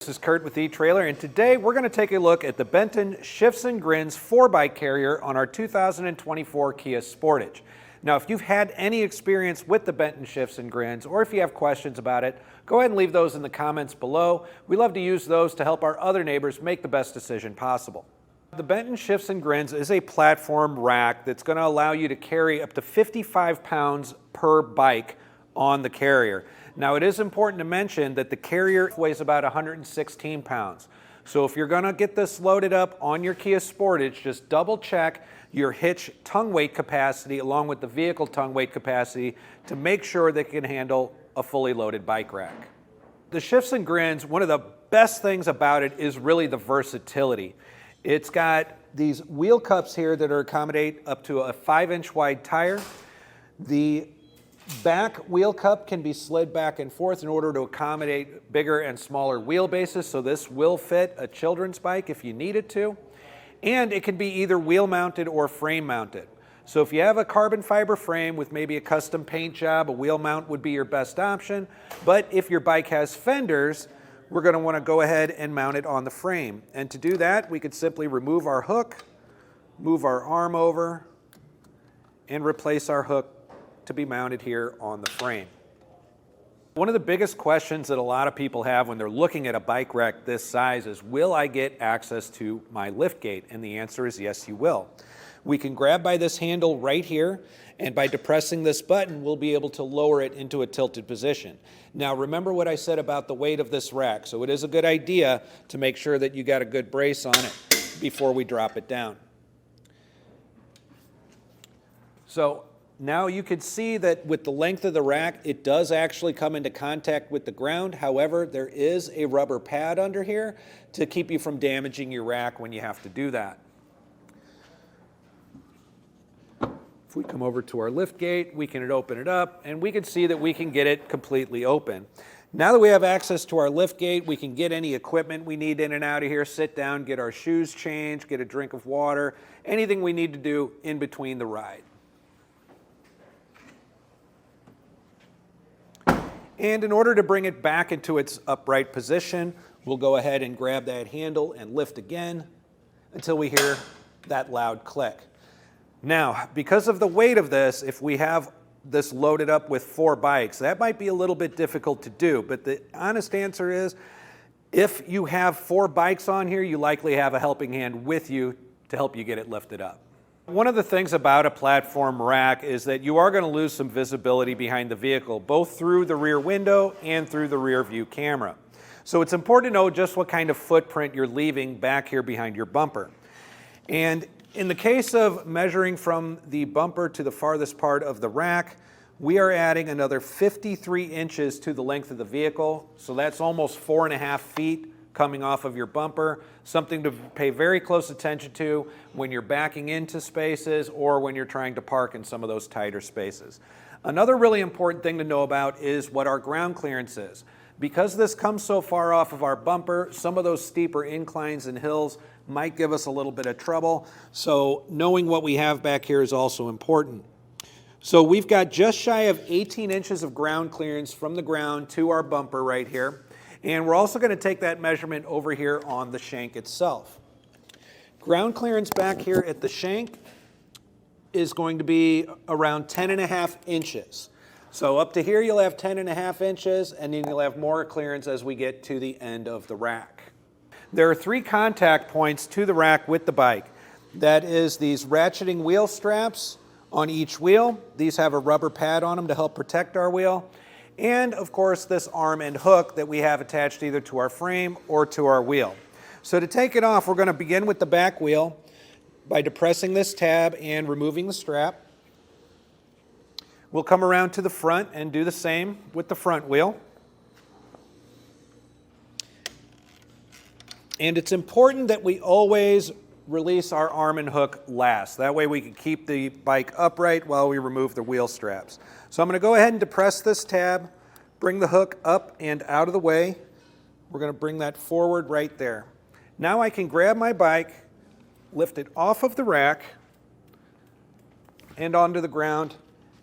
This is Curt with eTrailer, and today we're going to take a look at the Benton Shifts&Grins 4x carrier on our 2024 Kia Sportage. Now, if you've had any experience with the Benton Shifts&Grins, or if you have questions about it, go ahead and leave those in the comments below. We love to use those to help our other neighbors make the best decision possible. The Benton Shifts&Grins is a platform rack that's going to allow you to carry up to 55 pounds per bike on the carrier. Now, it is important to mention that the carrier weighs about 116 pounds. So if you're going to get this loaded up on your Kia Sportage, just double check your hitch tongue weight capacity along with the vehicle tongue weight capacity to make sure that it can handle a fully loaded bike rack. The Shifts&Grins, one of the best things about it is really the versatility. It's got these wheel cups here that accommodate up to a 5-inch wide tire. The back wheel cup can be slid back and forth in order to accommodate bigger and smaller wheelbases, so this will fit a children's bike if you need it to. And it can be either wheel mounted or frame mounted. So if you have a carbon fiber frame with maybe a custom paint job, a wheel mount would be your best option. But if your bike has fenders, we're going to want to go ahead and mount it on the frame. And to do that, we could simply remove our hook, move our arm over, and replace our hook to be mounted here on the frame. One of the biggest questions that a lot of people have when they're looking at a bike rack this size is, will I get access to my lift gate? And the answer is yes, you will. We can grab by this handle right here, and by depressing this button, we'll be able to lower it into a tilted position. Now, remember what I said about the weight of this rack, so it is a good idea to make sure that you got a good brace on it before we drop it down. So now you can see that with the length of the rack, it does actually come into contact with the ground. However, there is a rubber pad under here to keep you from damaging your rack when you have to do that. If we come over to our lift gate, we can open it up, and we can see that we can get it completely open. Now that we have access to our lift gate, we can get any equipment we need in and out of here, sit down, get our shoes changed, get a drink of water, anything we need to do in between the ride. And in order to bring it back into its upright position, we'll go ahead and grab that handle and lift again until we hear that loud click. Now, because of the weight of this, if we have this loaded up with 4 bikes, that might be a little bit difficult to do, but the honest answer is, if you have 4 bikes on here, you likely have a helping hand with you to help you get it lifted up. One of the things about a platform rack is that you are going to lose some visibility behind the vehicle, both through the rear window and through the rear view camera. So it's important to know just what kind of footprint you're leaving back here behind your bumper. And in the case of measuring from the bumper to the farthest part of the rack, we are adding another 53 inches to the length of the vehicle. So that's almost 4.5 feet coming off of your bumper, something to pay very close attention to when you're backing into spaces or when you're trying to park in some of those tighter spaces. Another really important thing to know about is what our ground clearance is. Because this comes so far off of our bumper, some of those steeper inclines and hills might give us a little bit of trouble. So knowing what we have back here is also important. So we've got just shy of 18 inches of ground clearance from the ground to our bumper right here. And we're also going to take that measurement over here on the shank itself. Ground clearance back here at the shank is going to be around 10.5 inches. So up to here you'll have 10.5 inches, and then you'll have more clearance as we get to the end of the rack. There are 3 contact points to the rack with the bike. That is these ratcheting wheel straps on each wheel. These have a rubber pad on them to help protect our wheel. And of course this arm and hook that we have attached either to our frame or to our wheel. So to take it off, we're going to begin with the back wheel by depressing this tab and removing the strap. We'll come around to the front and do the same with the front wheel. And it's important that we always release our arm and hook last. That way we can keep the bike upright while we remove the wheel straps. So I'm going to go ahead and depress this tab, bring the hook up and out of the way. We're going to bring that forward right there. Now I can grab my bike, lift it off of the rack and onto the ground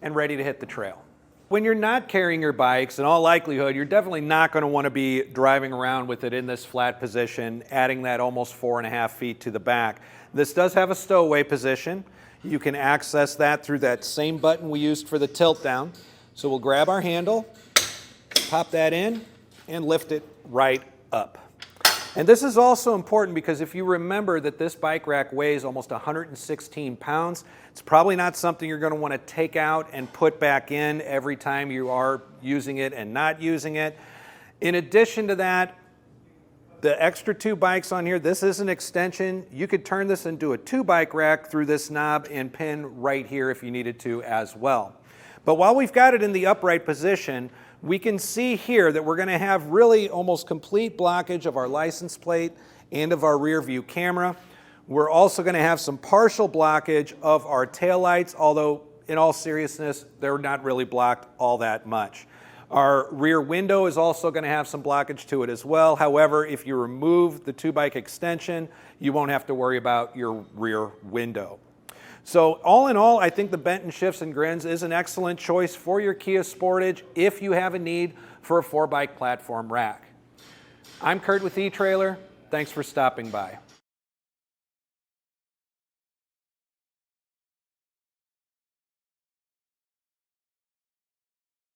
and ready to hit the trail. When you're not carrying your bikes, in all likelihood, you're definitely not going to want to be driving around with it in this flat position, adding that almost 4.5 feet to the back. This does have a stowaway position. You can access that through that same button we used for the tilt down. So we'll grab our handle, pop that in, and lift it right up. And this is also important because if you remember that this bike rack weighs almost 116 pounds, it's probably not something you're going to want to take out and put back in every time you are using it and not using it. In addition to that, the extra 2 bikes on here, this is an extension. You could turn this into a 2-bike rack through this knob and pin right here if you needed to as well. But while we've got it in the upright position, we can see here that we're going to have really almost complete blockage of our license plate and of our rear view camera. We're also going to have some partial blockage of our taillights, although in all seriousness, they're not really blocked all that much. Our rear window is also going to have some blockage to it as well. However, if you remove the 2-bike extension, you won't have to worry about your rear window. So all in all, I think the Benton Shifts&Grins is an excellent choice for your Kia Sportage if you have a need for a 4-bike platform rack. I'm Curt with eTrailer. Thanks for stopping by.